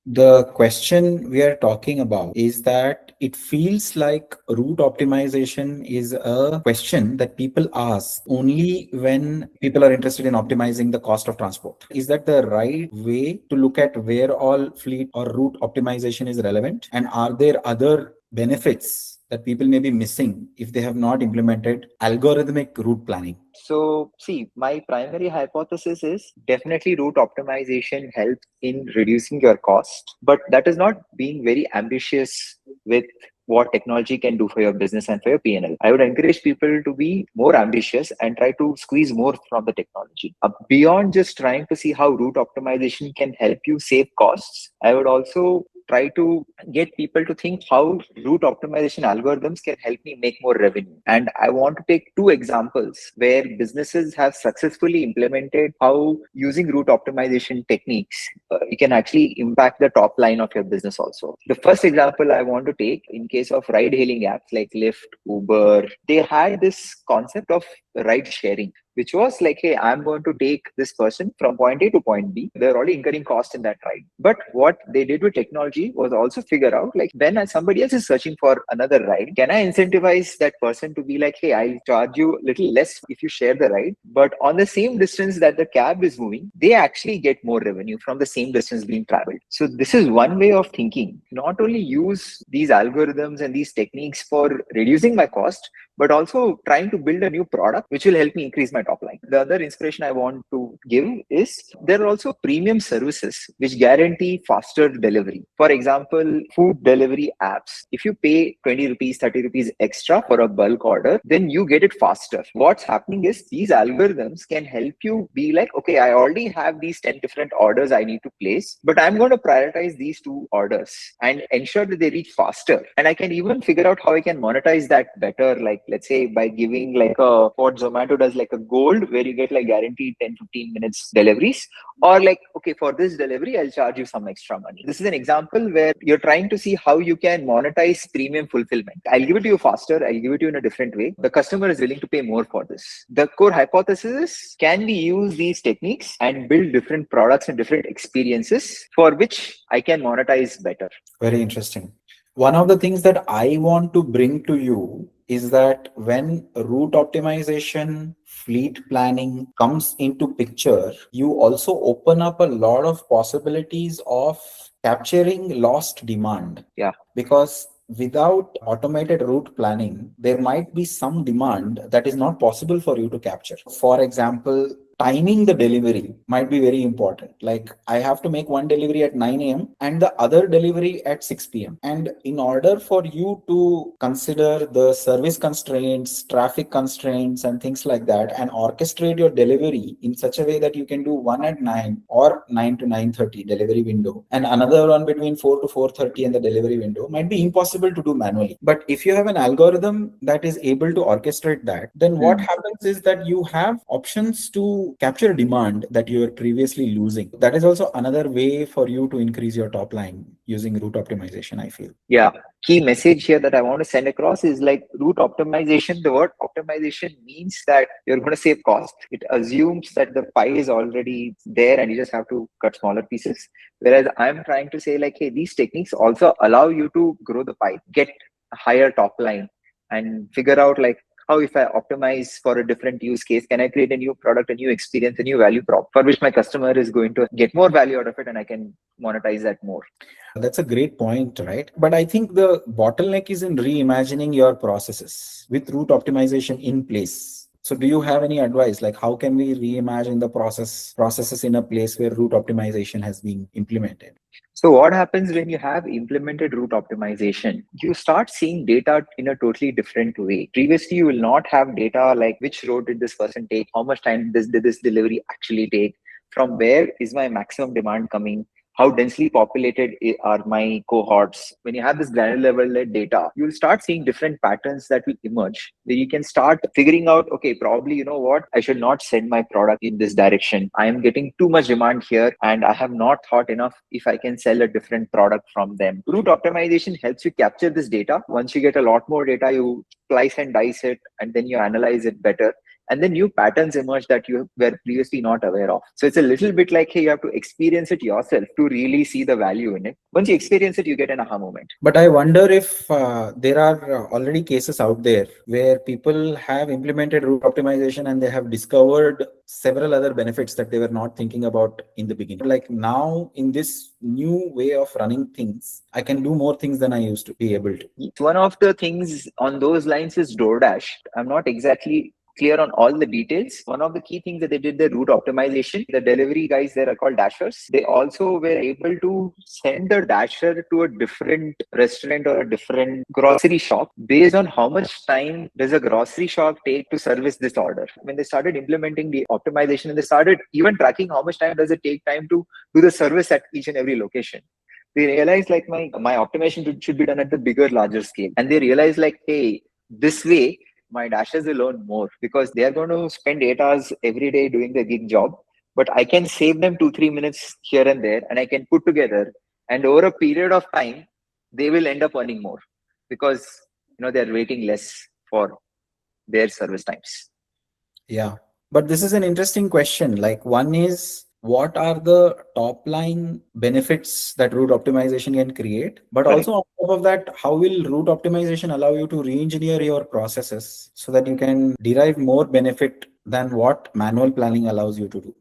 The question we are talking about is that it feels like route optimization is a question that people ask only when people are interested in optimizing the cost of transport. Is that the right way to look at where all fleet or route optimization is relevant? And are there other benefits that people may be missing if they have not implemented algorithmic route planning? So, see, my primary hypothesis is definitely route optimization helps in reducing your cost, but that is not being very ambitious with what technology can do for your business and for your P&L. I would encourage people to be more ambitious and try to squeeze more from the technology. Beyond just trying to see how route optimization can help you save costs, I would also try to get people to think how route optimization algorithms can help me make more revenue. And I want to take two examples where businesses have successfully implemented how using route optimization techniques, you can actually impact the top line of your business also. The first example I want to take in case of ride hailing apps like Lyft, Uber, they had this concept of ride sharing, which was like, hey, I'm going to take this person from point A to point B. They're already incurring cost in that ride. But what they did with technology was also figure out, like, when somebody else is searching for another ride, can I incentivize that person to be like, hey, I'll charge you a little less if you share the ride. But on the same distance that the cab is moving, they actually get more revenue from the same distance being traveled. So this is one way of thinking. Not only use these algorithms and these techniques for reducing my cost, but also trying to build a new product which will help me increase my top line. The other inspiration I want to give is there are also premium services which guarantee faster delivery. For example, food delivery apps. If you pay 20 rupees, 30 rupees extra for a bulk order, then you get it faster. What's happening is these algorithms can help you be like, okay, I already have these 10 different orders I need to place, but I'm going to prioritize these two orders and ensure that they reach faster. And I can even figure out how I can monetize that better. Like, let's say by giving like a, what Zomato does, like a gold where you get like guaranteed 10-15 minutes deliveries, or like, okay, for this delivery, I'll charge you some extra money. This is an example where you're trying to see how you can monetize premium fulfillment. I'll give it to you faster. I'll give it to you in a different way. The customer is willing to pay more for this. The core hypothesis is, can we use these techniques and build different products and different experiences for which I can monetize better? Very interesting. One of the things that I want to bring to you is that when route optimization, fleet planning comes into picture, you also open up a lot of possibilities of capturing lost demand. Yeah. Because without automated route planning, there might be some demand that is not possible for you to capture. For example, timing the delivery might be very important. Like, I have to make one delivery at 9 a.m. and the other delivery at 6 p.m. And in order for you to consider the service constraints, traffic constraints, and things like that, and orchestrate your delivery in such a way that you can do one at 9 or 9 to 9:30 delivery window, and another one between 4 to 4:30 in the delivery window, might be impossible to do manually. But if you have an algorithm that is able to orchestrate that, then what happens is that you have options to capture demand that you were previously losing. That is also another way for you to increase your top line using route optimization, I feel. Yeah. Key message here that I want to send across is like route optimization. The word optimization means that you're going to save cost. It assumes that the pie is already there and you just have to cut smaller pieces. Whereas I'm trying to say like, hey, these techniques also allow you to grow the pie, get a higher top line, and figure out like, how if I optimize for a different use case, can I create a new product, a new experience, a new value prop for which my customer is going to get more value out of it and I can monetize that more. That's a great point, right? But I think the bottleneck is in reimagining your processes with route optimization in place. So do you have any advice? Like, how can we reimagine the processes in a place where route optimization has been implemented? So what happens when you have implemented route optimization? You start seeing data in a totally different way. Previously, you will not have data like which road did this person take, how much time did this delivery actually take, from where is my maximum demand coming, how densely populated are my cohorts. When you have this granular level data, you'll start seeing different patterns that will emerge where you can start figuring out, okay, probably, you know what, I should not send my product in this direction. I am getting too much demand here and I have not thought enough if I can sell a different product from them. Route optimization helps you capture this data. Once you get a lot more data, you slice and dice it and then you analyze it better. and then new patterns emerge that you were previously not aware of. So it's a little bit like, hey, you have to experience it yourself to really see the value in it. Once you experience it, you get an aha moment. But I wonder if there are already cases out there where people have implemented route optimization and they have discovered several other benefits that they were not thinking about in the beginning. Like now, in this new way of running things, I can do more things than I used to be able to. One of the things on those lines is DoorDash. I'm not exactly clear on all the details. One of the key things that they did, the route optimization, the delivery guys there are called dashers. They also were able to send the dasher to a different restaurant or a different grocery shop based on how much time does a grocery shop take to service this order. When they started implementing the optimization, and they started even tracking how much time does it take time to do the service at each and every location, they realize like my optimization should be done at the bigger, larger scale. And they realize like, hey, this way my dashers will earn more because they are going to spend 8 hours every day doing the gig job. But I can save them 2-3 minutes here and there, and I can put together. And over a period of time, they will end up earning more because they're waiting less for their service times. Yeah. But this is an interesting question. Like, one is, what are the top line benefits that route optimization can create? But Correct. also, on top of that, how will route optimization allow you to re-engineer your processes so that you can derive more benefit than what manual planning allows you to do?